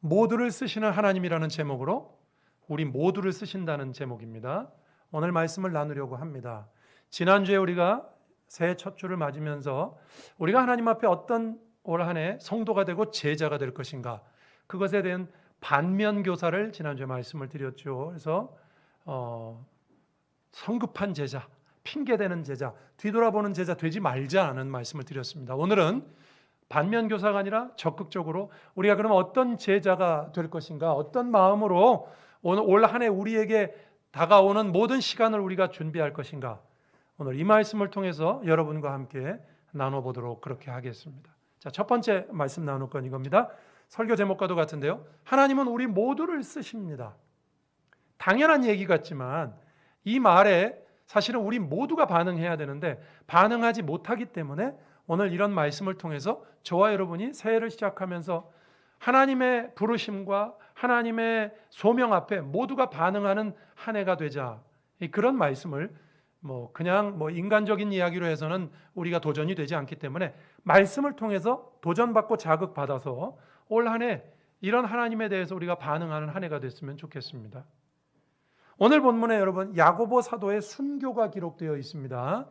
모두를 쓰시는 하나님이라는 제목으로 우리 모두를 쓰신다는 제목입니다. 오늘 말씀을 나누려고 합니다. 지난주에 우리가 새해 첫 주를 맞으면서 우리가 하나님 앞에 어떤 올 한 해 성도가 되고 제자가 될 것인가, 그것에 대한 반면교사를 지난주에 말씀을 드렸죠. 그래서 성급한 제자, 핑계대는 제자, 뒤돌아보는 제자 되지 말자는 말씀을 드렸습니다. 오늘은 반면교사가 아니라 적극적으로 우리가 그러면 어떤 제자가 될 것인가, 어떤 마음으로 오늘 올 한 해 우리에게 다가오는 모든 시간을 우리가 준비할 것인가, 오늘 이 말씀을 통해서 여러분과 함께 나눠보도록 그렇게 하겠습니다. 자, 첫 번째 말씀 나눌 건 이겁니다. 설교 제목과도 같은데요, 하나님은 우리 모두를 쓰십니다. 당연한 얘기 같지만 이 말에 사실은 우리 모두가 반응해야 되는데 반응하지 못하기 때문에 오늘 이런 말씀을 통해서 저와 여러분이 새해를 시작하면서 하나님의 부르심과 하나님의 소명 앞에 모두가 반응하는 한 해가 되자, 그런 말씀을 그냥 인간적인 이야기로 해서는 우리가 도전이 되지 않기 때문에 말씀을 통해서 도전받고 자극받아서 올 한 해 이런 하나님에 대해서 우리가 반응하는 한 해가 됐으면 좋겠습니다. 오늘 본문에 여러분 야고보 사도의 순교가 기록되어 있습니다.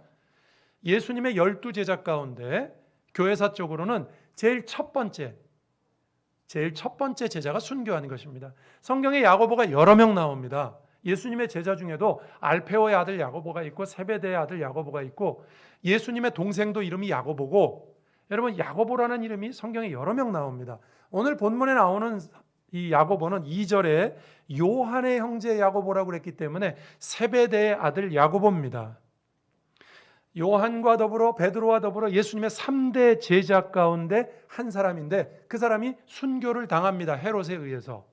예수님의 12제자 가운데 교회사적으로는 제일 첫 번째 제자가 순교하는 것입니다. 성경에 야고보가 여러 명 나옵니다. 예수님의 제자 중에도 알페오의 아들 야고보가 있고 세베대의 아들 야고보가 있고 예수님의 동생도 이름이 야고보고, 여러분 야고보라는 이름이 성경에 여러 명 나옵니다. 오늘 본문에 나오는 이 야고보는 2절에 요한의 형제 야고보라고 그랬기 때문에 세베대의 아들 야고보입니다. 요한과 더불어 베드로와 더불어 예수님의 3대 제자 가운데 한 사람인데 그 사람이 순교를 당합니다. 헤롯에 의해서.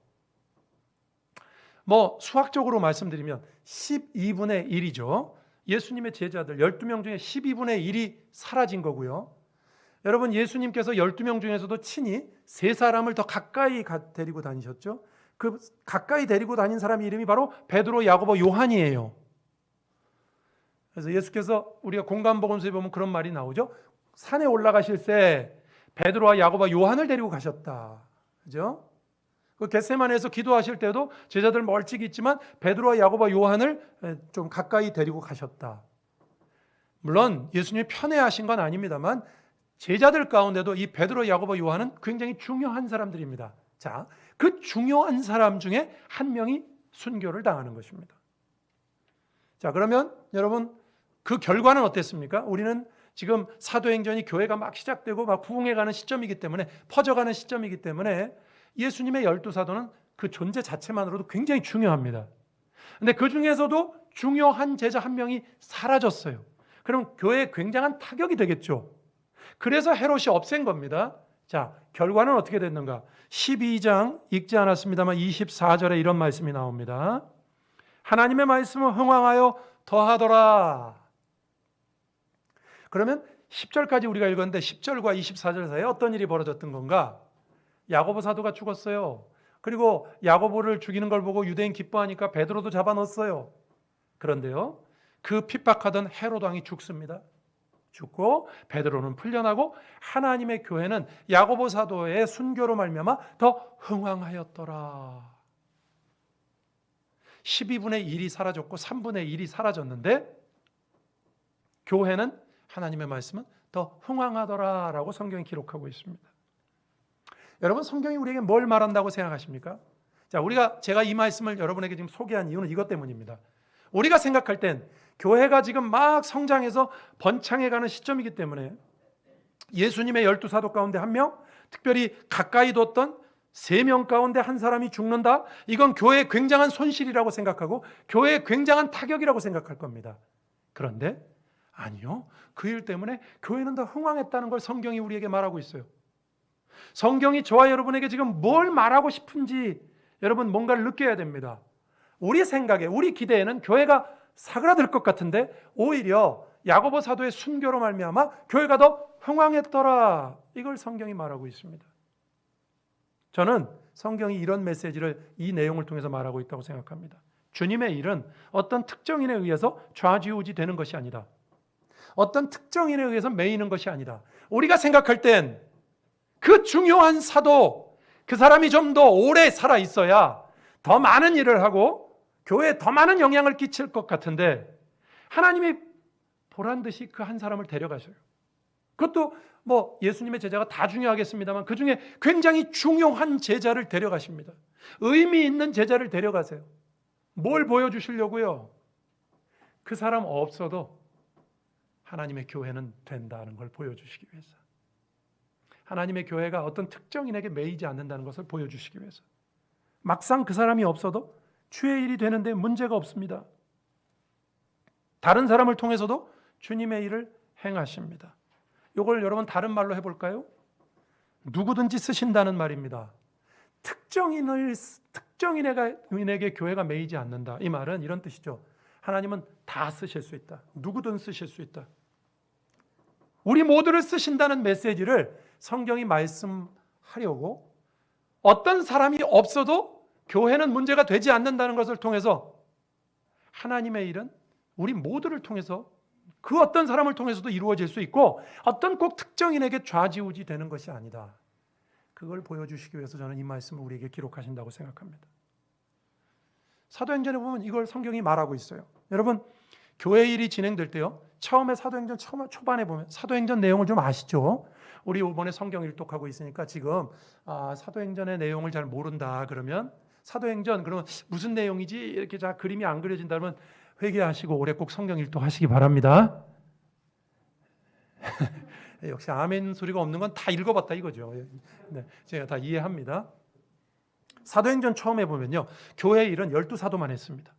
수학적으로 말씀드리면 12분의 1이죠. 예수님의 제자들 12명 중에 12분의 1이 사라진 거고요. 여러분 예수님께서 12명 중에서도 친히 3사람을 더 가까이 데리고 다니셨죠. 그 가까이 데리고 다닌 사람 이름이 바로 베드로, 야고보, 요한이에요. 그래서 예수께서 우리가 공관복음서에 보면 그런 말이 나오죠. 산에 올라가실 때 베드로와 야고보와 요한을 데리고 가셨다. 그죠? 그 겟세마네에서 기도하실 때도 제자들 멀찍이 있지만 베드로와 야고보와 요한을 좀 가까이 데리고 가셨다. 물론 예수님이 편애하신 건 아닙니다만 제자들 가운데도 이 베드로, 야고보, 요한은 굉장히 중요한 사람들입니다. 자, 그 중요한 사람 중에 한 명이 순교를 당하는 것입니다. 자, 그러면 여러분 그 결과는 어땠습니까? 우리는 지금 사도행전이 교회가 막 시작되고 막 부흥해가는 시점이기 때문에, 퍼져가는 시점이기 때문에 예수님의 12사도는 그 존재 자체만으로도 굉장히 중요합니다. 근데 그 중에서도 중요한 제자 한 명이 사라졌어요. 그럼 교회에 굉장한 타격이 되겠죠. 그래서 헤롯이 없앤 겁니다. 자, 결과는 어떻게 됐는가? 12장 읽지 않았습니다만 24절에 이런 말씀이 나옵니다. 하나님의 말씀은 흥왕하여 더하더라. 그러면 10절까지 우리가 읽었는데 10절과 24절 사이에 어떤 일이 벌어졌던 건가? 야고보 사도가 죽었어요. 그리고 야고보를 죽이는 걸 보고 유대인 기뻐하니까 베드로도 잡아넣었어요. 그런데요, 그 핍박하던 헤롯 왕이 죽습니다. 죽고 베드로는 풀려나고 하나님의 교회는 야고보 사도의 순교로 말미암아 더 흥왕하였더라. 12분의 1이 사라졌고 3분의 1이 사라졌는데 교회는, 하나님의 말씀은 더 흥왕하더라라고 성경이 기록하고 있습니다. 여러분 성경이 우리에게 뭘 말한다고 생각하십니까? 자, 제가 이 말씀을 여러분에게 지금 소개한 이유는 이것 때문입니다. 우리가 생각할 땐 교회가 지금 막 성장해서 번창해가는 시점이기 때문에 예수님의 12사도 가운데 한 명, 특별히 가까이 뒀던 3명 가운데 한 사람이 죽는다? 이건 교회의 굉장한 손실이라고 생각하고 교회의 굉장한 타격이라고 생각할 겁니다. 그런데 아니요, 그 일 때문에 교회는 더 흥왕했다는 걸 성경이 우리에게 말하고 있어요. 성경이 저와 여러분에게 지금 뭘 말하고 싶은지 여러분 뭔가를 느껴야 됩니다. 우리 생각에, 우리 기대에는 교회가 사그라들 것 같은데 오히려 야고보 사도의 순교로 말미암아 교회가 더 흥왕했더라, 이걸 성경이 말하고 있습니다. 저는 성경이 이런 메시지를, 이 내용을 통해서 말하고 있다고 생각합니다. 주님의 일은 어떤 특정인에 의해서 좌지우지 되는 것이 아니다. 어떤 특정인에 의해서 매이는 것이 아니다. 우리가 생각할 땐 그 중요한 사도, 그 사람이 좀 더 오래 살아 있어야 더 많은 일을 하고 교회에 더 많은 영향을 끼칠 것 같은데 하나님이 보란 듯이 그 한 사람을 데려가셔요. 그것도 뭐 예수님의 제자가 다 중요하겠습니다만 그 중에 굉장히 중요한 제자를 데려가십니다. 의미 있는 제자를 데려가세요. 뭘 보여주시려고요? 그 사람 없어도 하나님의 교회는 된다는 걸 보여주시기 위해서. 하나님의 교회가 어떤 특정인에게 매이지 않는다는 것을 보여주시기 위해서. 막상 그 사람이 없어도 주의 일이 되는데 문제가 없습니다. 다른 사람을 통해서도 주님의 일을 행하십니다. 이걸 여러분 다른 말로 해볼까요? 누구든지 쓰신다는 말입니다. 특정인에게 교회가 매이지 않는다. 이 말은 이런 뜻이죠. 하나님은 다 쓰실 수 있다. 누구든 쓰실 수 있다. 우리 모두를 쓰신다는 메시지를 성경이 말씀하려고 어떤 사람이 없어도 교회는 문제가 되지 않는다는 것을 통해서 하나님의 일은 우리 모두를 통해서 그 어떤 사람을 통해서도 이루어질 수 있고 어떤 꼭 특정인에게 좌지우지 되는 것이 아니다. 그걸 보여주시기 위해서 저는 이 말씀을 우리에게 기록하신다고 생각합니다. 사도행전에 보면 이걸 성경이 말하고 있어요. 여러분 교회 일이 진행될 때요. 처음에 사도행전 초반에 보면 사도행전 내용을 좀 아시죠? 우리 이번에 성경 일독하고 있으니까 지금 사도행전의 내용을 잘 모른다 그러면 사도행전 그러면 무슨 내용이지 이렇게 잘 그림이 안 그려진다면 회개하시고 올해 꼭 성경 일독하시기 바랍니다. 역시 아멘 소리가 없는 건 다 읽어봤다 이거죠. 네, 제가 다 이해합니다. 사도행전 처음에 보면요. 교회 일은 12사도만 했습니다.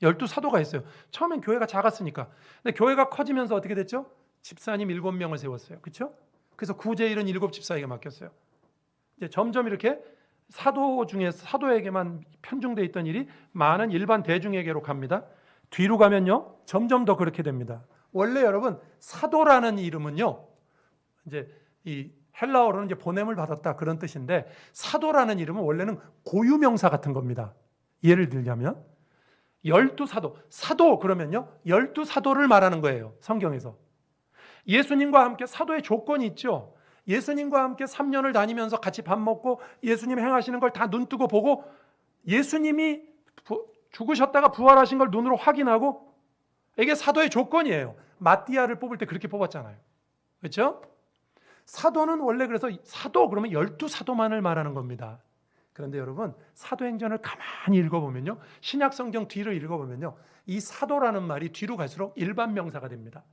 12사도가 있어요. 처음엔 교회가 작았으니까. 근데 교회가 커지면서 어떻게 됐죠? 집사님 7명을 세웠어요. 그렇죠? 그래서 구제 일은 7집사에게 맡겼어요. 이제 점점 이렇게 사도 중에서 사도에게만 편중되어 있던 일이 많은 일반 대중에게로 갑니다. 뒤로 가면요. 점점 더 그렇게 됩니다. 원래 여러분 사도라는 이름은요. 이제 이 헬라어로는 이제 보냄을 받았다 그런 뜻인데 사도라는 이름은 원래는 고유명사 같은 겁니다. 예를 들자면 12사도, 사도 그러면요 12사도를 말하는 거예요. 성경에서. 예수님과 함께 사도의 조건이 있죠. 예수님과 함께 3년을 다니면서 같이 밥 먹고 예수님 행하시는 걸 다 눈뜨고 보고 예수님이 죽으셨다가 부활하신 걸 눈으로 확인하고 이게 사도의 조건이에요. 마띠아를 뽑을 때 그렇게 뽑았잖아요. 그렇죠? 사도는 원래 그래서 사도 그러면 12사도만을 말하는 겁니다. 그런데 여러분 사도행전을 가만히 읽어보면요. 신약성경 뒤를 읽어보면요. 이 사도라는 말이 뒤로 갈수록 일반 명사가 됩니다.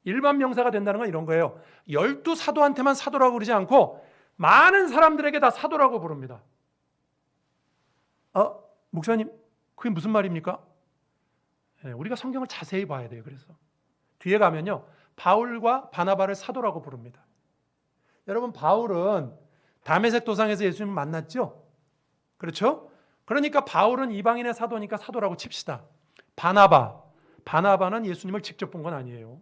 일반 명사가 된다는 건 이런 거예요. 12사도한테만 사도라고 그러지 않고 많은 사람들에게 다 사도라고 부릅니다. 목사님 그게 무슨 말입니까? 네, 우리가 성경을 자세히 봐야 돼요. 그래서 뒤에 가면요. 바울과 바나바를 사도라고 부릅니다. 여러분 바울은 다메섹 도상에서 예수님을 만났죠? 그렇죠? 그러니까 바울은 이방인의 사도니까 사도라고 칩시다. 바나바는 예수님을 직접 본 건 아니에요.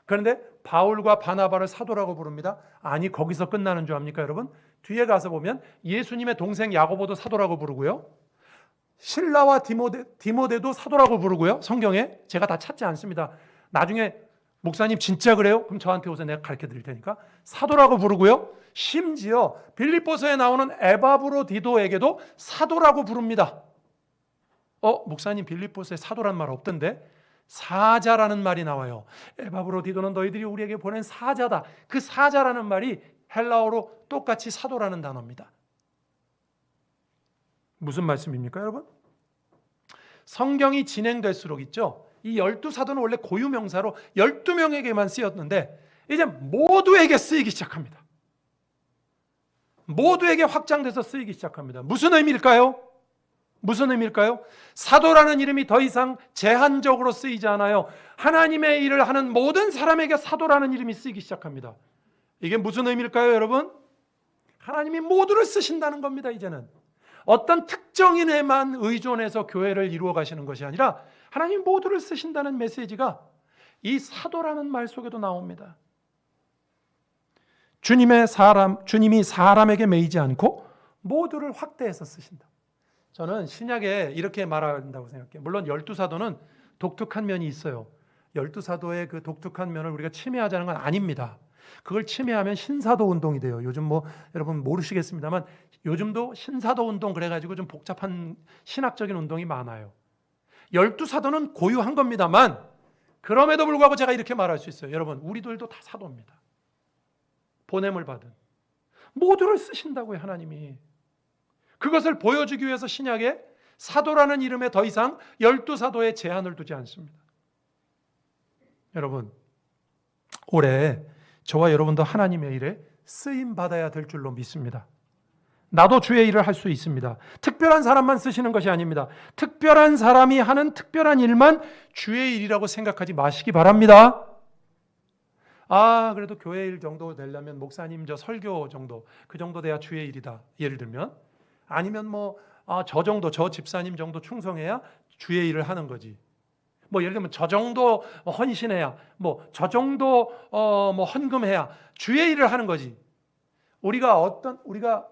그런데 바울과 바나바를 사도라고 부릅니다. 아니 거기서 끝나는 줄 압니까 여러분? 뒤에 가서 보면 예수님의 동생 야고보도 사도라고 부르고요. 실라와 디모데도 사도라고 부르고요. 성경에 제가 다 찾지 않습니다. 나중에 목사님 진짜 그래요? 그럼 저한테 오세요. 내가 가르쳐 드릴 테니까. 사도라고 부르고요. 심지어 빌립보서에 나오는 에바브로디도에게도 사도라고 부릅니다. 목사님 빌립보서에 사도란 말 없던데? 사자라는 말이 나와요. 에바브로디도는 너희들이 우리에게 보낸 사자다. 그 사자라는 말이 헬라어로 똑같이 사도라는 단어입니다. 무슨 말씀입니까 여러분? 성경이 진행될수록 있죠. 이 12사도는 원래 고유명사로 12명에게만 쓰였는데 이제 모두에게 쓰이기 시작합니다. 모두에게 확장돼서 쓰이기 시작합니다. 무슨 의미일까요? 무슨 의미일까요? 사도라는 이름이 더 이상 제한적으로 쓰이지 않아요. 하나님의 일을 하는 모든 사람에게 사도라는 이름이 쓰이기 시작합니다. 이게 무슨 의미일까요 여러분? 하나님이 모두를 쓰신다는 겁니다. 이제는 어떤 특정인에만 의존해서 교회를 이루어 가시는 것이 아니라 하나님 모두를 쓰신다는 메시지가 이 사도라는 말 속에도 나옵니다. 주님이 사람에게 매이지 않고 모두를 확대해서 쓰신다. 저는 신약에 이렇게 말한다고 생각해요. 물론 12사도는 독특한 면이 있어요. 12사도의 그 독특한 면을 우리가 침해하자는 건 아닙니다. 그걸 침해하면 신사도 운동이 돼요. 요즘 뭐 여러분 모르시겠습니다만 요즘도 신사도 운동 그래가지고 좀 복잡한 신학적인 운동이 많아요. 12사도는 고유한 겁니다만 그럼에도 불구하고 제가 이렇게 말할 수 있어요. 여러분 우리들도 다 사도입니다. 보냄을 받은 모두를 쓰신다고요. 하나님이. 그것을 보여주기 위해서 신약에 사도라는 이름에 더 이상 12사도의 제한을 두지 않습니다. 여러분 올해 저와 여러분도 하나님의 일에 쓰임 받아야 될 줄로 믿습니다. 나도 주의 일을 할 수 있습니다. 특별한 사람만 쓰시는 것이 아닙니다. 특별한 사람이 하는 특별한 일만 주의 일이라고 생각하지 마시기 바랍니다. 그래도 교회 일 정도 되려면 목사님 저 설교 정도 그 정도 돼야 주의 일이다. 예를 들면 아니면 저 정도 저 집사님 정도 충성해야 주의 일을 하는 거지. 예를 들면 저 정도 헌신해야 저 정도 헌금해야 주의 일을 하는 거지. 우리가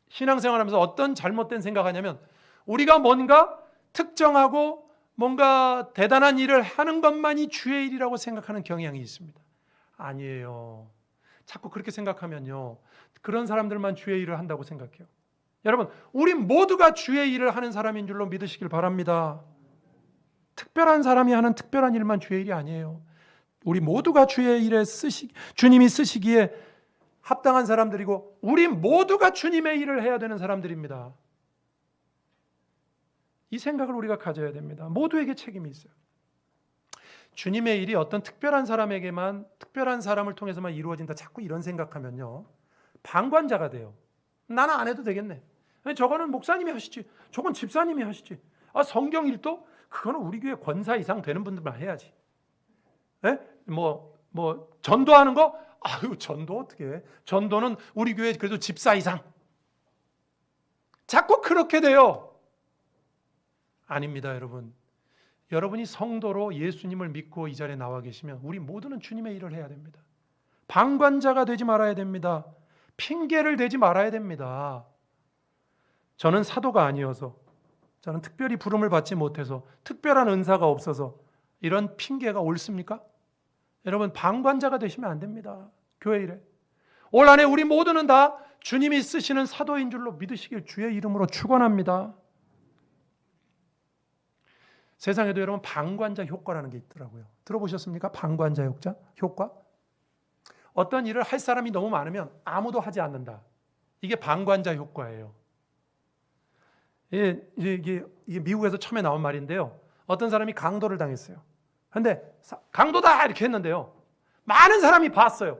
신앙생활하면서 어떤 잘못된 생각하냐면 우리가 뭔가 특정하고 뭔가 대단한 일을 하는 것만이 주의 일이라고 생각하는 경향이 있습니다. 아니에요. 자꾸 그렇게 생각하면요. 그런 사람들만 주의 일을 한다고 생각해요. 여러분, 우리 모두가 주의 일을 하는 사람인 줄로 믿으시길 바랍니다. 특별한 사람이 하는 특별한 일만 주의 일이 아니에요. 우리 모두가 주의 일에 주님이 쓰시기에 합당한 사람들이고 우리 모두가 주님의 일을 해야 되는 사람들입니다. 이 생각을 우리가 가져야 됩니다. 모두에게 책임이 있어요. 주님의 일이 어떤 특별한 사람에게만 특별한 사람을 통해서만 이루어진다. 자꾸 이런 생각하면요. 방관자가 돼요. 나는 안 해도 되겠네. 저거는 목사님이 하시지. 저건 집사님이 하시지. 성경 일도 그거는 우리 교회 권사 이상 되는 분들만 해야지. 전도하는 거? 전도 어떻게 해? 전도는 우리 교회 그래도 집사 이상. 자꾸 그렇게 돼요. 아닙니다, 여러분. 여러분이 성도로 예수님을 믿고 이 자리에 나와 계시면 우리 모두는 주님의 일을 해야 됩니다. 방관자가 되지 말아야 됩니다. 핑계를 대지 말아야 됩니다. 저는 사도가 아니어서, 저는 특별히 부름을 받지 못해서, 특별한 은사가 없어서 이런 핑계가 옳습니까? 여러분, 방관자가 되시면 안 됩니다. 교회 일에. 올 한해 우리 모두는 다 주님이 쓰시는 사도인 줄로 믿으시길 주의 이름으로 축원합니다. 세상에도 여러분 방관자 효과라는 게 있더라고요. 들어보셨습니까? 방관자 효과? 어떤 일을 할 사람이 너무 많으면 아무도 하지 않는다. 이게 방관자 효과예요. 이게 미국에서 처음에 나온 말인데요. 어떤 사람이 강도를 당했어요. 그런데 강도다 이렇게 했는데요. 많은 사람이 봤어요.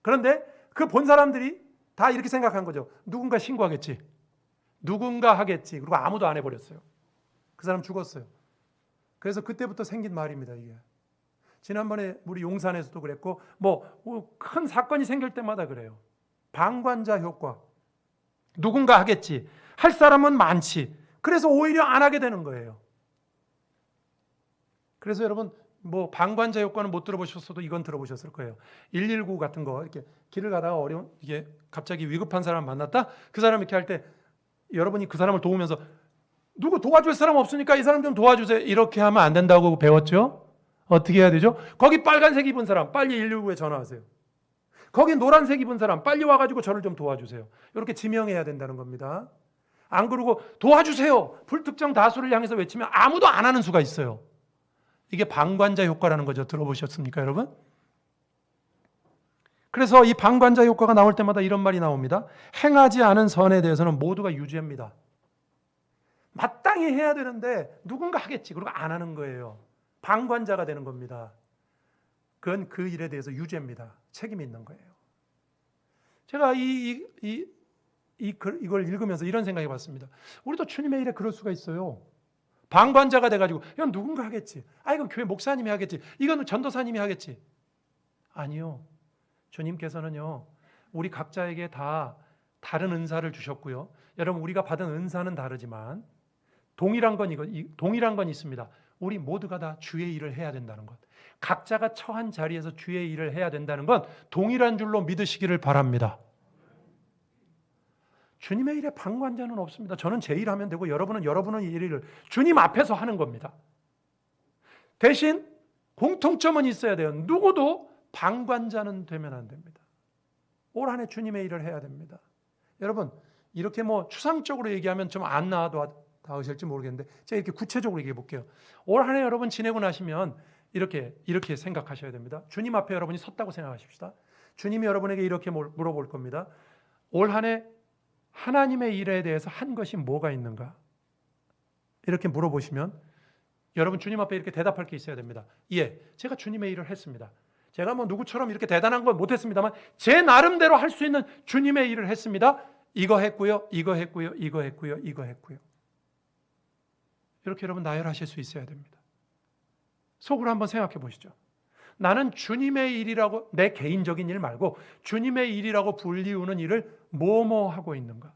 그런데 그 본 사람들이 다 이렇게 생각한 거죠. 누군가 신고하겠지. 누군가 하겠지. 그리고 아무도 안 해버렸어요. 그 사람 죽었어요. 그래서 그때부터 생긴 말입니다. 이게. 지난번에 우리 용산에서도 그랬고 큰 사건이 생길 때마다 그래요. 방관자 효과. 누군가 하겠지. 할 사람은 많지. 그래서 오히려 안 하게 되는 거예요. 그래서 여러분 방관자 효과는 못 들어보셨어도 이건 들어보셨을 거예요. 119 같은 거 이렇게 길을 가다가 이게 갑자기 위급한 사람 만났다. 그 사람 이렇게 할 때 여러분이 그 사람을 도우면서 누구 도와줄 사람 없으니까 이 사람 좀 도와주세요. 이렇게 하면 안 된다고 배웠죠? 어떻게 해야 되죠? 거기 빨간색 입은 사람 빨리 119에 전화하세요. 거기 노란색 입은 사람 빨리 와가지고 저를 좀 도와주세요. 이렇게 지명해야 된다는 겁니다. 안 그러고 도와주세요. 불특정 다수를 향해서 외치면 아무도 안 하는 수가 있어요. 이게 방관자 효과라는 거죠. 들어보셨습니까, 여러분? 그래서 이 방관자 효과가 나올 때마다 이런 말이 나옵니다. 행하지 않은 선에 대해서는 모두가 유죄입니다. 마땅히 해야 되는데 누군가 하겠지. 그리고 안 하는 거예요. 방관자가 되는 겁니다. 그건 그 일에 대해서 유죄입니다. 책임이 있는 거예요. 제가 이걸 읽으면서 이런 생각해 봤습니다. 우리도 주님의 일에 그럴 수가 있어요. 방관자가 돼가지고 이건 누군가 하겠지. 이건 교회 목사님이 하겠지. 이건 전도사님이 하겠지. 아니요. 주님께서는요. 우리 각자에게 다 다른 은사를 주셨고요. 여러분 우리가 받은 은사는 다르지만 동일한 건 있습니다. 우리 모두가 다 주의 일을 해야 된다는 것. 각자가 처한 자리에서 주의 일을 해야 된다는 건 동일한 줄로 믿으시기를 바랍니다. 주님의 일에 방관자는 없습니다. 저는 제 일하면 되고 여러분은 이 일을 주님 앞에서 하는 겁니다. 대신 공통점은 있어야 돼요. 누구도 방관자는 되면 안 됩니다. 올 한 해 주님의 일을 해야 됩니다. 여러분, 이렇게 뭐 추상적으로 얘기하면 좀 안 나와도 닿으실지 모르겠는데 제가 이렇게 구체적으로 얘기해 볼게요. 올 한 해 여러분 지내고 나시면 이렇게 생각하셔야 됩니다. 주님 앞에 여러분이 섰다고 생각하십시다. 주님이 여러분에게 이렇게 물어볼 겁니다. 올 한 해 하나님의 일에 대해서 한 것이 뭐가 있는가? 이렇게 물어보시면 여러분 주님 앞에 이렇게 대답할 게 있어야 됩니다. 예, 제가 주님의 일을 했습니다. 제가 뭐 누구처럼 이렇게 대단한 건 못했습니다만 제 나름대로 할 수 있는 주님의 일을 했습니다. 이거 했고요, 이거 했고요, 이거 했고요, 이거 했고요. 이렇게 여러분 나열하실 수 있어야 됩니다. 속으로 한번 생각해 보시죠. 나는 주님의 일이라고, 내 개인적인 일 말고 주님의 일이라고 불리우는 일을 뭐뭐 하고 있는가?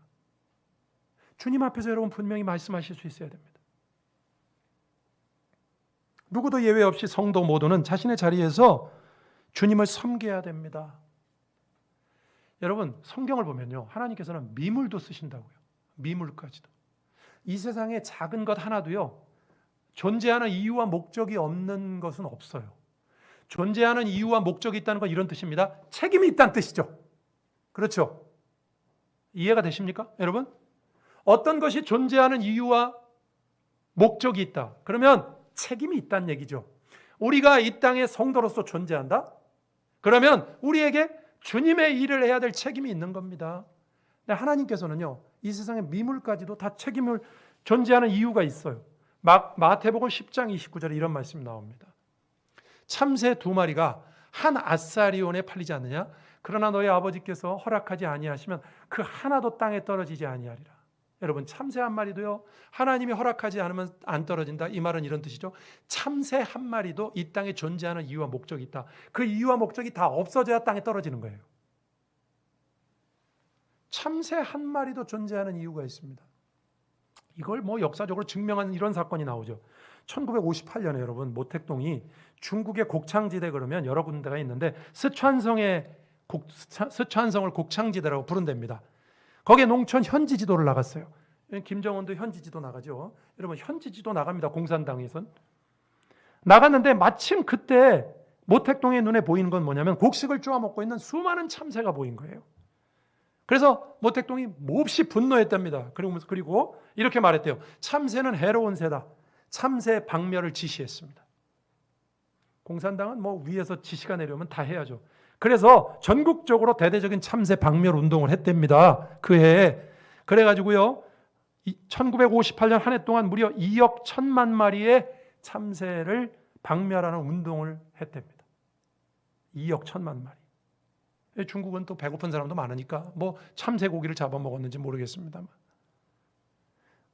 주님 앞에서 여러분 분명히 말씀하실 수 있어야 됩니다. 누구도 예외 없이 성도 모두는 자신의 자리에서 주님을 섬겨야 됩니다. 여러분 성경을 보면요, 하나님께서는 미물도 쓰신다고요. 미물까지도. 이 세상에 작은 것 하나도요, 존재하는 이유와 목적이 없는 것은 없어요. 존재하는 이유와 목적이 있다는 건 이런 뜻입니다. 책임이 있다는 뜻이죠. 그렇죠? 이해가 되십니까? 여러분? 어떤 것이 존재하는 이유와 목적이 있다. 그러면 책임이 있다는 얘기죠. 우리가 이 땅의 성도로서 존재한다? 그러면 우리에게 주님의 일을 해야 될 책임이 있는 겁니다. 근데 하나님께서는요, 이 세상의 미물까지도 다 책임을 존재하는 이유가 있어요. 마태복음 10장 29절에 이런 말씀이 나옵니다. 참새 2마리가 한 아사리온에 팔리지 않느냐? 그러나 너희 아버지께서 허락하지 아니하시면 그 하나도 땅에 떨어지지 아니하리라. 여러분 참새 한 마리도요, 하나님이 허락하지 않으면 안 떨어진다. 이 말은 이런 뜻이죠. 참새 한 마리도 이 땅에 존재하는 이유와 목적이 있다. 그 이유와 목적이 다 없어져야 땅에 떨어지는 거예요. 참새 한 마리도 존재하는 이유가 있습니다. 이걸 뭐 역사적으로 증명한 이런 사건이 나오죠. 1958년에 여러분 모택동이 중국의 곡창지대, 그러면 여러 군데가 있는데 스촨성을 곡창지대라고 부른답니다. 거기에 농촌 현지 지도를 나갔어요. 김정은도 현지 지도 나가죠. 여러분 현지 지도 나갑니다. 공산당에선. 나갔는데 마침 그때 모택동의 눈에 보이는 건 뭐냐면 곡식을 쪼아먹고 있는 수많은 참새가 보인 거예요. 그래서 모택동이 몹시 분노했답니다. 그리고 이렇게 말했대요. 참새는 해로운 새다. 참새 박멸을 지시했습니다. 공산당은 뭐 위에서 지시가 내려오면 다 해야죠. 그래서 전국적으로 대대적인 참새 박멸 운동을 했답니다. 그 해에. 그래가지고요, 1958년 한 해 동안 무려 2억 1천만 마리의 참새를 박멸하는 운동을 했답니다. 2억 1천만 마리. 중국은 또 배고픈 사람도 많으니까 뭐 참새 고기를 잡아먹었는지 모르겠습니다만,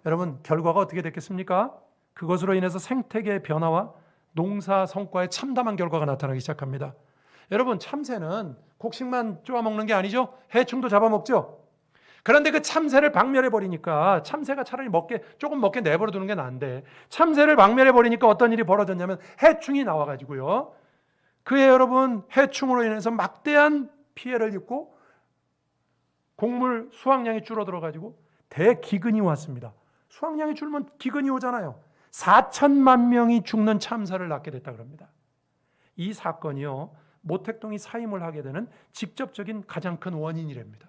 여러분 결과가 어떻게 됐겠습니까? 그것으로 인해서 생태계의 변화와 농사 성과에 참담한 결과가 나타나기 시작합니다. 여러분 참새는 곡식만 쪼아먹는 게 아니죠. 해충도 잡아먹죠. 그런데 그 참새를 박멸해버리니까, 참새가 차라리 조금 먹게 내버려 두는 게 나은데 참새를 박멸해버리니까 어떤 일이 벌어졌냐면 해충이 나와가지고요, 그해 여러분 해충으로 인해서 막대한 피해를 입고 곡물 수확량이 줄어들어가지고 대기근이 왔습니다. 수확량이 줄면 기근이 오잖아요. 4천만 명이 죽는 참사를 낳게 됐다 그럽니다. 이 사건이요, 모택동이 사임을 하게 되는 직접적인 가장 큰 원인이랍니다.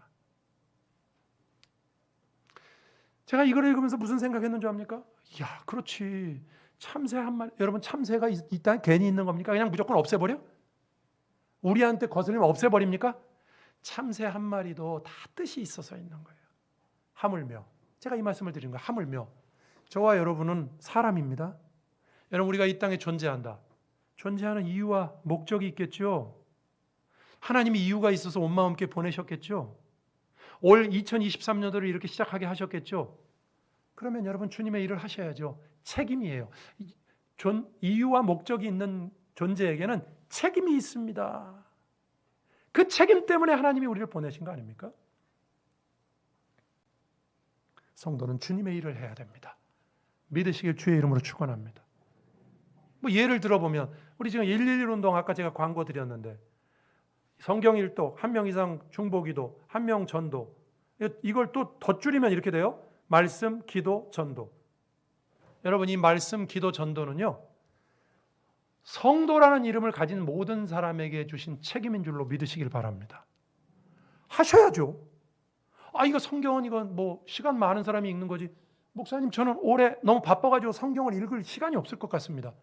제가 이걸 읽으면서 무슨 생각했는 줄 압니까? 이야, 그렇지. 참새 한 마리, 여러분 참새가 이 땅에 괜히 있는 겁니까? 그냥 무조건 없애버려? 우리한테 거슬리면 없애버립니까? 참새 한 마리도 다 뜻이 있어서 있는 거예요. 하물며, 제가 이 말씀을 드린 거예요. 하물며 저와 여러분은 사람입니다. 여러분 우리가 이 땅에 존재한다. 존재하는 이유와 목적이 있겠죠. 하나님이 이유가 있어서 온 마음 함께 보내셨겠죠. 올 2023년도를 이렇게 시작하게 하셨겠죠. 그러면 여러분 주님의 일을 하셔야죠. 책임이에요. 이유와 목적이 있는 존재에게는 책임이 있습니다. 그 책임 때문에 하나님이 우리를 보내신 거 아닙니까? 성도는 주님의 일을 해야 됩니다. 믿으시길 주의 이름으로 축원합니다. 뭐 예를 들어보면 우리 지금 111 운동, 아까 제가 광고 드렸는데 성경 일독, 1명 이상 중보기도, 1명 전도, 이걸 또 덧줄이면 이렇게 돼요. 말씀, 기도, 전도. 여러분 이 말씀, 기도, 전도는요, 성도라는 이름을 가진 모든 사람에게 주신 책임인 줄로 믿으시길 바랍니다. 하셔야죠. 이거 성경은 이건 뭐 시간 많은 사람이 읽는 거지. 목사님, 저는 올해 너무 바빠가지고 성경을 읽을 시간이 없을 것 같습니다.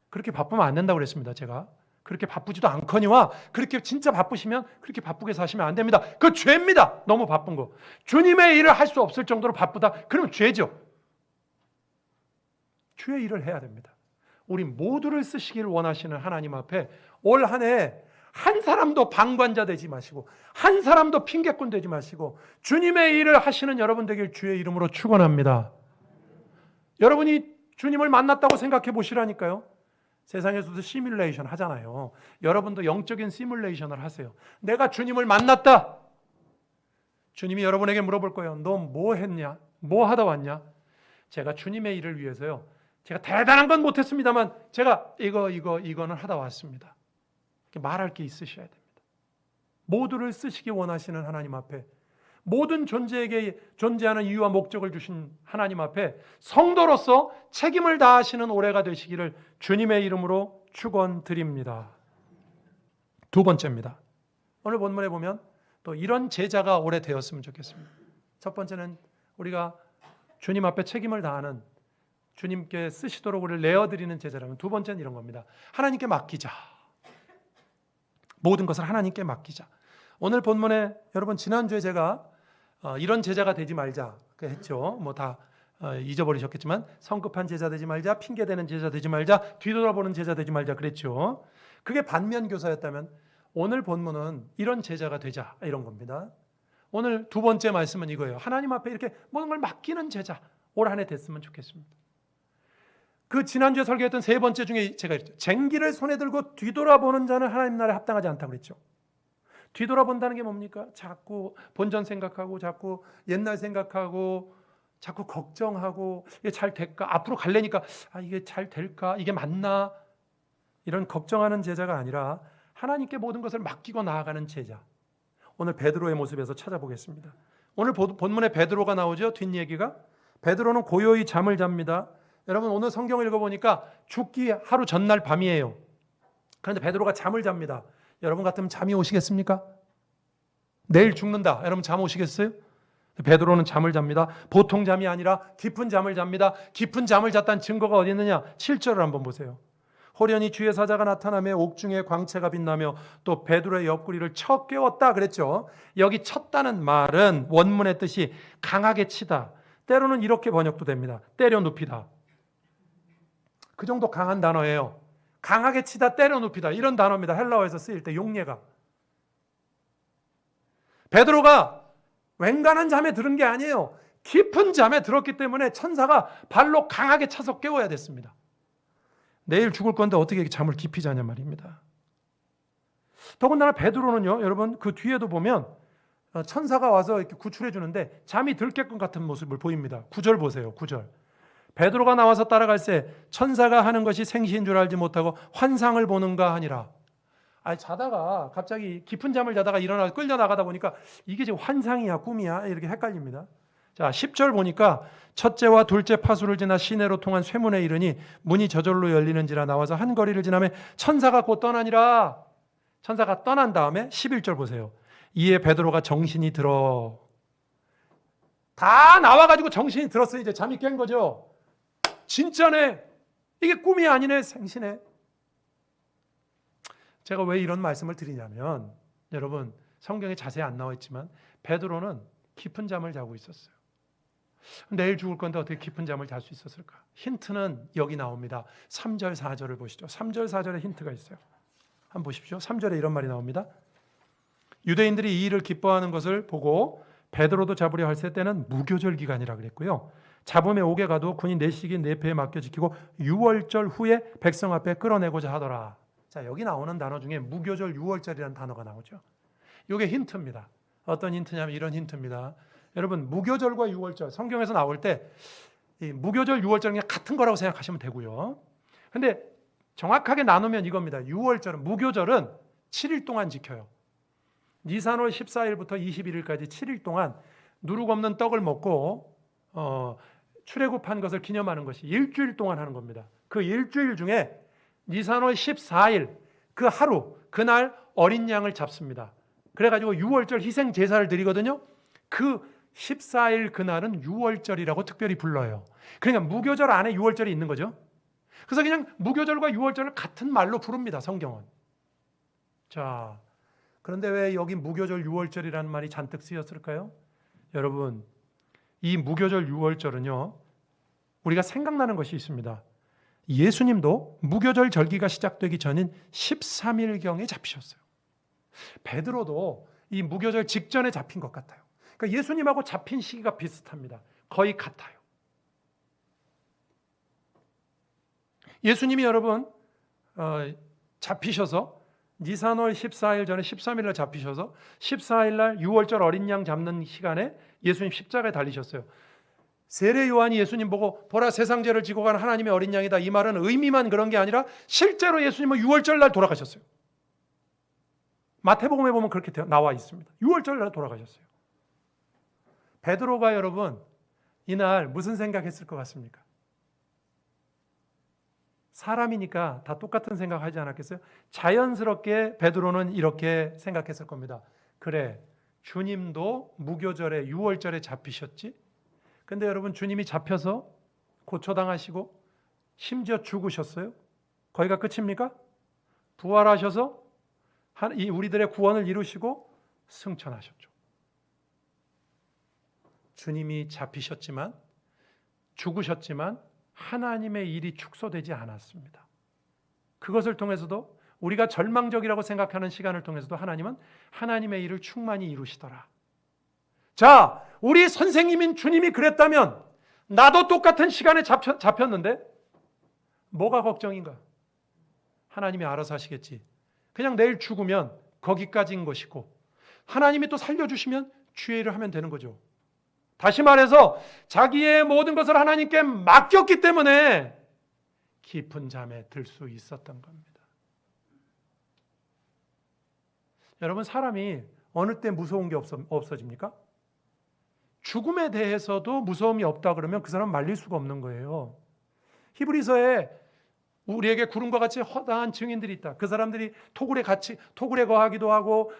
그렇게 바쁘면 안 된다고 그랬습니다. 제가 그렇게 바쁘지도 않거니와 그렇게 진짜 바쁘시면 그렇게 바쁘게 사시면 안 됩니다. 그거 죄입니다. 너무 바쁜 거. 주님의 일을 할 수 없을 정도로 바쁘다. 그러면 죄죠. 주의 일을 해야 됩니다. 우리 모두를 쓰시길 원하시는 하나님 앞에 올 한 해 한 사람도 방관자 되지 마시고 한 사람도 핑계꾼 되지 마시고 주님의 일을 하시는 여러분 되길 주의 이름으로 축원합니다. 여러분이 주님을 만났다고 생각해 보시라니까요. 세상에서도 시뮬레이션 하잖아요. 여러분도 영적인 시뮬레이션을 하세요. 내가 주님을 만났다. 주님이 여러분에게 물어볼 거예요. 너 뭐 했냐? 뭐 하다 왔냐? 제가 주님의 일을 위해서요. 제가 대단한 건 못했습니다만 제가 이거는 하다 왔습니다. 말할 게 있으셔야 됩니다. 모두를 쓰시기 원하시는 하나님 앞에 모든 존재에게 존재하는 이유와 목적을 주신 하나님 앞에 성도로서 책임을 다하시는 올해가 되시기를 주님의 이름으로 축원드립니다. 두 번째입니다. 오늘 본문에 보면 또 이런 제자가 올해 되었으면 좋겠습니다. 첫 번째는 우리가 주님 앞에 책임을 다하는 주님께 쓰시도록 우리를 내어드리는 제자라면 두 번째는 이런 겁니다. 하나님께 맡기자. 모든 것을 하나님께 맡기자. 오늘 본문에 여러분 지난주에 제가 이런 제자가 되지 말자 했죠. 뭐 다 잊어버리셨겠지만 성급한 제자 되지 말자, 핑계대는 제자 되지 말자, 뒤돌아보는 제자 되지 말자 그랬죠. 그게 반면 교사였다면 오늘 본문은 이런 제자가 되자 이런 겁니다. 오늘 두 번째 말씀은 이거예요. 하나님 앞에 이렇게 모든 걸 맡기는 제자 올 한 해 됐으면 좋겠습니다. 그 지난주에 설교했던 세 번째 중에 제가 이랬죠. 쟁기를 손에 들고 뒤돌아보는 자는 하나님 나라에 합당하지 않다고 그랬죠. 뒤돌아본다는 게 뭡니까? 자꾸 본전 생각하고 자꾸 옛날 생각하고 자꾸 걱정하고 이게 잘 될까? 앞으로 갈래니까 이게 잘 될까? 이게 맞나? 이런 걱정하는 제자가 아니라 하나님께 모든 것을 맡기고 나아가는 제자. 오늘 베드로의 모습에서 찾아보겠습니다. 오늘 본문에 베드로가 나오죠. 뒷얘기가. 베드로는 고요히 잠을 잡니다. 여러분 오늘 성경을 읽어보니까 죽기 하루 전날 밤이에요. 그런데 베드로가 잠을 잡니다. 여러분 같으면 잠이 오시겠습니까? 내일 죽는다. 여러분 잠 오시겠어요? 베드로는 잠을 잡니다. 보통 잠이 아니라 깊은 잠을 잡니다. 깊은 잠을 잤다는 증거가 어디 있느냐? 7절을 한번 보세요. 호련히 주의 사자가 나타나며 옥중에 광채가 빛나며 또 베드로의 옆구리를 쳐 깨웠다 그랬죠. 여기 쳤다는 말은 원문의 뜻이 강하게 치다. 때로는 이렇게 번역도 됩니다. 때려 눕히다. 그 정도 강한 단어예요. 강하게 치다, 때려 눕히다 이런 단어입니다. 헬라어에서 쓰일 때 용례가. 베드로가 웬간한 잠에 들은 게 아니에요. 깊은 잠에 들었기 때문에 천사가 발로 강하게 차서 깨워야 됐습니다. 내일 죽을 건데 어떻게 잠을 깊이 자냐 말입니다. 더군다나 베드로는요, 여러분 그 뒤에도 보면 천사가 와서 이렇게 구출해 주는데 잠이 들 것 같은 모습을 보입니다. 9절 보세요. 9절. 베드로가 나와서 따라갈새 천사가 하는 것이 생시인 줄 알지 못하고 환상을 보는가 하니라. 자다가 갑자기 깊은 잠을 자다가 일어나서 끌려 나가다 보니까 이게 지금 환상이야 꿈이야 이렇게 헷갈립니다. 자 10절 보니까 첫째와 둘째 파수를 지나 시내로 통한 쇠문에 이르니 문이 저절로 열리는지라 나와서 한 거리를 지나매 천사가 곧 떠나니라. 천사가 떠난 다음에 11절 보세요. 이에 베드로가 정신이 들어. 다 나와가지고 정신이 들었어요. 이제 잠이 깬 거죠. 진짜네. 이게 꿈이 아니네. 생시네. 제가 왜 이런 말씀을 드리냐면 여러분 성경에 자세히 안 나와 있지만 베드로는 깊은 잠을 자고 있었어요. 내일 죽을 건데 어떻게 깊은 잠을 잘 수 있었을까? 힌트는 여기 나옵니다. 3절 4절을 보시죠. 3절 4절에 힌트가 있어요. 한번 보십시오. 3절에 이런 말이 나옵니다. 유대인들이 이 일을 기뻐하는 것을 보고 베드로도 잡으려 할세 때는 무교절 기간이라 그랬고요. 잡음에 옥에 가도 군인 내식이 내 배에 맡겨 지키고 유월절 후에 백성 앞에 끌어내고자 하더라. 자, 여기 나오는 단어 중에 무교절 유월절이라는 단어가 나오죠. 이게 힌트입니다. 어떤 힌트냐면 이런 힌트입니다. 여러분 무교절과 유월절 성경에서 나올 때 이 무교절 유월절 그냥 같은 거라고 생각하시면 되고요. 근데 정확하게 나누면 이겁니다. 유월절은 무교절은 7일 동안 지켜요. 니산월 14일부터 21일까지 7일 동안 누룩 없는 떡을 먹고 출애굽한 것을 기념하는 것이 일주일 동안 하는 겁니다. 그 일주일 중에 니산월 14일 그 하루 그날 어린 양을 잡습니다. 그래가지고 유월절 희생 제사를 드리거든요. 그 14일 그날은 유월절이라고 특별히 불러요. 그러니까 무교절 안에 유월절이 있는 거죠. 그래서 그냥 무교절과 유월절을 같은 말로 부릅니다. 성경은. 자, 그런데 왜 여기 무교절 유월절이라는 말이 잔뜩 쓰였을까요? 여러분, 이 무교절 유월절은요, 우리가 생각나는 것이 있습니다. 예수님도 무교절 절기가 시작되기 전인 13일경에 잡히셨어요. 베드로도 이 무교절 직전에 잡힌 것 같아요. 그러니까 예수님하고 잡힌 시기가 비슷합니다. 거의 같아요. 예수님이 여러분 잡히셔서 니산월 14일 전에 13일 날 잡히셔서 14일 날 유월절 어린 양 잡는 시간에 예수님 십자가에 달리셨어요. 세례 요한이 예수님 보고 보라 세상 죄를 지고 가는 하나님의 어린 양이다. 이 말은 의미만 그런 게 아니라 실제로 예수님은 유월절 날 돌아가셨어요. 마태복음에 보면 그렇게 나와 있습니다. 유월절 날 돌아가셨어요. 베드로가 여러분 이날 무슨 생각했을 것 같습니까? 사람이니까 다 똑같은 생각하지 않았겠어요? 자연스럽게 베드로는 이렇게 생각했을 겁니다. 그래, 주님도 무교절에 유월절에 잡히셨지? 근데 여러분 주님이 잡혀서 고초당하시고 심지어 죽으셨어요? 거기가 끝입니까? 부활하셔서 우리들의 구원을 이루시고 승천하셨죠. 주님이 잡히셨지만 죽으셨지만 하나님의 일이 축소되지 않았습니다. 그것을 통해서도 우리가 절망적이라고 생각하는 시간을 통해서도 하나님은 하나님의 일을 충만히 이루시더라. 자, 우리 선생님인 주님이 그랬다면 나도 똑같은 시간에 잡혔는데 뭐가 걱정인가? 하나님이 알아서 하시겠지. 그냥 내일 죽으면 거기까지인 것이고 하나님이 또 살려주시면 주의 일을 하면 되는 거죠. 다시 말해서 자기의 모든 것을 하나님께 맡겼기 때문에 깊은 잠에 들 수 있었던 겁니다. 여러분 사람이 어느 때 무서운 게 없어집니까? 죽음에 대해서도 무서움이 없다 그러면 그 사람은 말릴 수가 없는 거예요. 히브리서에 우리에게 구름과 같이 허다한 증인들이 있다. 그 사람들이 토굴에 거하기도 하고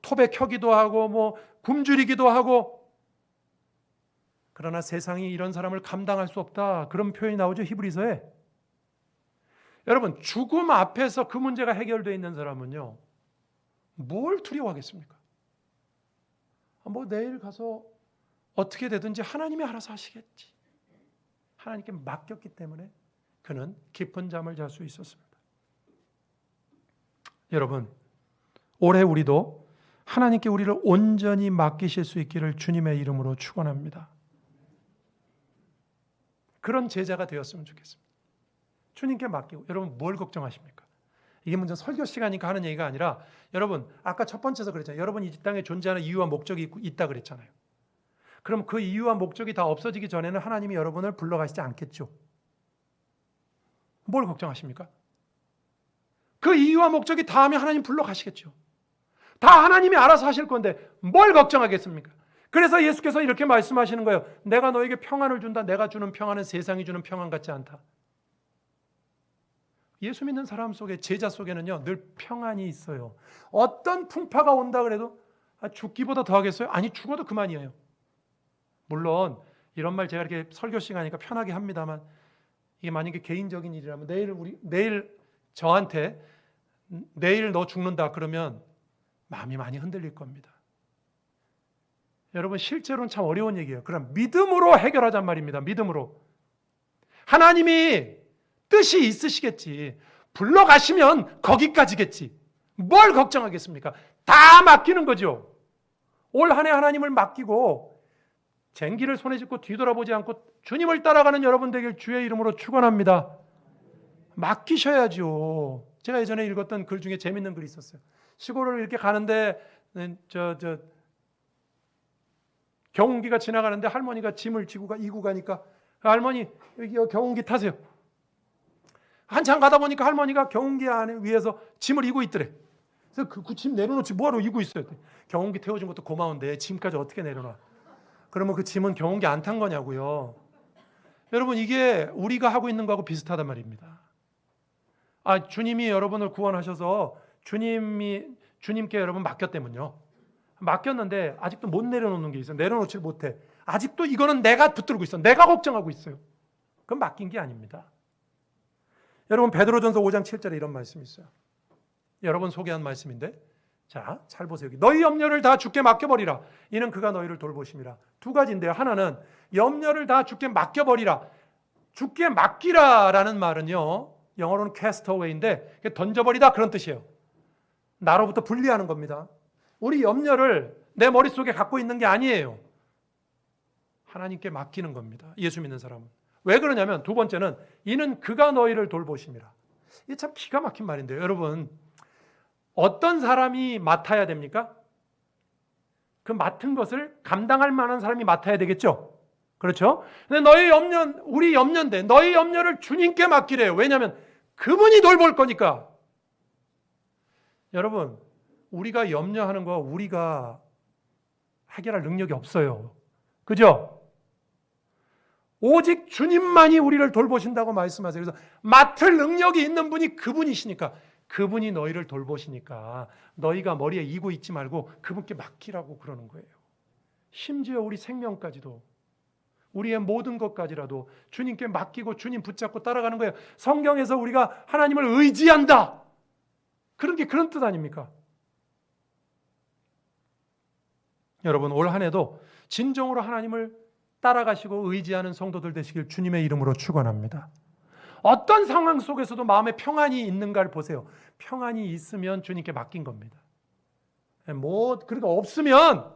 톱에 켜기도 하고 굶주리기도 하고 그러나 세상이 이런 사람을 감당할 수 없다. 그런 표현이 나오죠. 히브리서에. 여러분 죽음 앞에서 그 문제가 해결되어 있는 사람은요. 뭘 두려워하겠습니까? 내일 가서 어떻게 되든지 하나님이 알아서 하시겠지. 하나님께 맡겼기 때문에 그는 깊은 잠을 잘 수 있었습니다. 여러분 올해 우리도 하나님께 우리를 온전히 맡기실 수 있기를 주님의 이름으로 축원합니다. 그런 제자가 되었으면 좋겠습니다. 주님께 맡기고 여러분 뭘 걱정하십니까? 이게 먼저 설교 시간이니까 하는 얘기가 아니라 여러분 아까 첫 번째에서 그랬잖아요. 여러분 이 땅에 존재하는 이유와 목적이 있다 그랬잖아요. 그럼 그 이유와 목적이 다 없어지기 전에는 하나님이 여러분을 불러가시지 않겠죠. 뭘 걱정하십니까? 그 이유와 목적이 다 하면 하나님 불러가시겠죠. 다 하나님이 알아서 하실 건데 뭘 걱정하겠습니까? 그래서 예수께서 이렇게 말씀하시는 거예요. 내가 너에게 평안을 준다. 내가 주는 평안은 세상이 주는 평안 같지 않다. 예수 믿는 사람 속에 제자 속에는요 늘 평안이 있어요. 어떤 풍파가 온다 그래도 죽기보다 더 하겠어요? 아니 죽어도 그만이에요. 물론 이런 말 제가 이렇게 설교 시간이니까 편하게 합니다만 이게 만약에 개인적인 일이라면 내일 저한테 내일 너 죽는다 그러면 마음이 많이 흔들릴 겁니다. 여러분 실제로는 참 어려운 얘기예요. 그럼 믿음으로 해결하잔 말입니다. 믿음으로. 하나님이 뜻이 있으시겠지. 불러가시면 거기까지겠지. 뭘 걱정하겠습니까? 다 맡기는 거죠. 올 한 해 하나님을 맡기고 쟁기를 손에 쥐고 뒤돌아보지 않고 주님을 따라가는 여러분 되길 주의 이름으로 축원합니다. 맡기셔야죠. 제가 예전에 읽었던 글 중에 재밌는 글이 있었어요. 시골을 이렇게 가는데 경운기가 지나가는데 할머니가 짐을 이고 가니까 할머니 여기 경운기 타세요. 한참 가다 보니까 할머니가 경운기 위에서 짐을 이고 있더래. 그래서 그 짐 내려놓지 뭐하러 이고 있어요. 경운기 태워준 것도 고마운데 짐까지 어떻게 내려놔. 그러면 그 짐은 경운기 안 탄 거냐고요. 여러분 이게 우리가 하고 있는 거하고 비슷하단 말입니다. 주님이 여러분을 구원하셔서 주님께 여러분 맡겼다면요. 맡겼는데 아직도 못 내려놓는 게 있어요. 내려놓지 못해. 아직도 이거는 내가 붙들고 있어. 내가 걱정하고 있어요. 그건 맡긴 게 아닙니다. 여러분 베드로전서 5장 7절에 이런 말씀이 있어요. 여러분 소개한 말씀인데, 자, 잘 보세요. 여기 너희 염려를 다 주께 맡겨버리라. 이는 그가 너희를 돌보심이라. 두 가지인데요. 하나는 염려를 다 주께 맡겨버리라. 주께 맡기라라는 말은요, 영어로는 cast away인데 던져버리다 그런 뜻이에요. 나로부터 분리하는 겁니다. 우리 염려를 내 머릿속에 갖고 있는 게 아니에요. 하나님께 맡기는 겁니다. 예수 믿는 사람은. 왜 그러냐면 두 번째는 이는 그가 너희를 돌보심이라. 이게 참 기가 막힌 말인데요. 여러분, 어떤 사람이 맡아야 됩니까? 그 맡은 것을 감당할 만한 사람이 맡아야 되겠죠? 그렇죠? 근데 우리 염려인데 너희 염려를 주님께 맡기래요. 왜냐하면 그분이 돌볼 거니까. 여러분, 우리가 염려하는 거 우리가 해결할 능력이 없어요. 그죠? 오직 주님만이 우리를 돌보신다고 말씀하세요. 그래서 맡을 능력이 있는 분이 그분이시니까, 그분이 너희를 돌보시니까 너희가 머리에 이고 있지 말고 그분께 맡기라고 그러는 거예요. 심지어 우리 생명까지도, 우리의 모든 것까지라도 주님께 맡기고 주님 붙잡고 따라가는 거예요. 성경에서 우리가 하나님을 의지한다, 그런 게 그런 뜻 아닙니까? 여러분, 올 한 해도 진정으로 하나님을 따라가시고 의지하는 성도들 되시길 주님의 이름으로 축원합니다. 어떤 상황 속에서도 마음에 평안이 있는가를 보세요. 평안이 있으면 주님께 맡긴 겁니다. 그러니까 없으면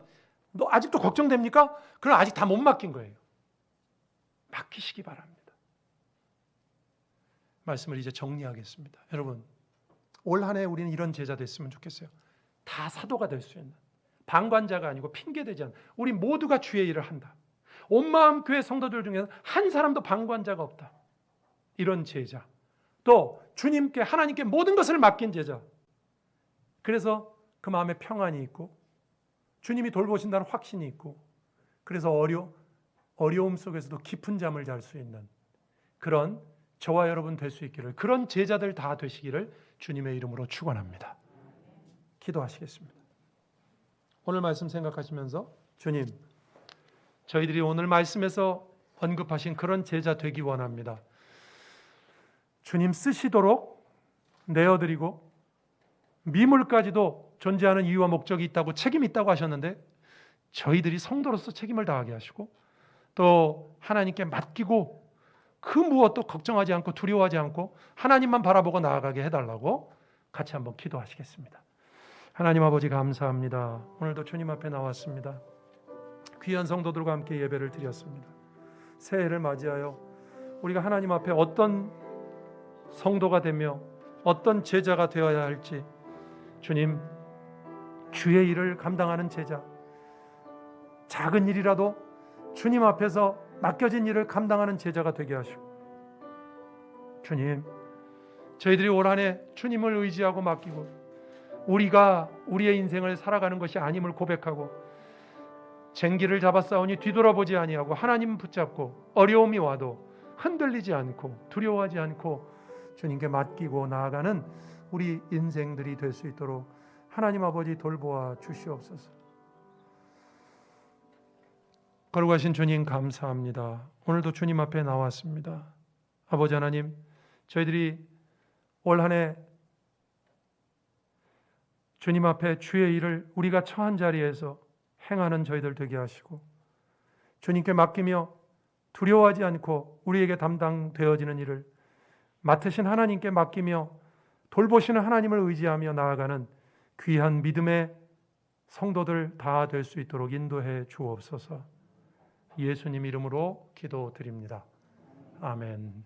너 아직도 걱정됩니까? 그럼 아직 다 못 맡긴 거예요. 맡기시기 바랍니다. 말씀을 이제 정리하겠습니다. 여러분, 올 한 해 우리는 이런 제자 됐으면 좋겠어요. 다 사도가 될 수 있는, 방관자가 아니고 핑계대지 않는, 우리 모두가 주의 일을 한다. 온마음 교회 성도들 중에는 한 사람도 방관자가 없다. 이런 제자. 또 주님께, 하나님께 모든 것을 맡긴 제자. 그래서 그 마음에 평안이 있고 주님이 돌보신다는 확신이 있고, 그래서 어려움 속에서도 깊은 잠을 잘 수 있는 그런 저와 여러분 될 수 있기를, 그런 제자들 다 되시기를 주님의 이름으로 축원합니다. 기도하시겠습니다. 오늘 말씀 생각하시면서, 주님, 저희들이 오늘 말씀에서 언급하신 그런 제자 되기 원합니다. 주님 쓰시도록 내어드리고 미물까지도 존재하는 이유와 목적이 있다고, 책임이 있다고 하셨는데 저희들이 성도로서 책임을 다하게 하시고, 또 하나님께 맡기고 그 무엇도 걱정하지 않고 두려워하지 않고 하나님만 바라보고 나아가게 해달라고 같이 한번 기도하시겠습니다. 하나님 아버지, 감사합니다. 오늘도 주님 앞에 나왔습니다. 귀한 성도들과 함께 예배를 드렸습니다. 새해를 맞이하여 우리가 하나님 앞에 어떤 성도가 되며 어떤 제자가 되어야 할지, 주님, 주의 일을 감당하는 제자, 작은 일이라도 주님 앞에서 맡겨진 일을 감당하는 제자가 되게 하시고, 주님, 저희들이 올 한 해 주님을 의지하고 맡기고 우리가 우리의 인생을 살아가는 것이 아님을 고백하고 쟁기를 잡아 싸우니 뒤돌아보지 아니하고 하나님 붙잡고 어려움이 와도 흔들리지 않고 두려워하지 않고 주님께 맡기고 나아가는 우리 인생들이 될 수 있도록 하나님 아버지 돌보아 주시옵소서. 거룩하신 주님, 감사합니다. 오늘도 주님 앞에 나왔습니다. 아버지 하나님, 저희들이 올 한 해 주님 앞에 주의 일을 우리가 처한 자리에서 행하는 저희들 되게 하시고, 주님께 맡기며 두려워하지 않고 우리에게 담당되어지는 일을 맡으신 하나님께 맡기며 돌보시는 하나님을 의지하며 나아가는 귀한 믿음의 성도들 다 될 수 있도록 인도해 주옵소서. 예수님 이름으로 기도드립니다. 아멘.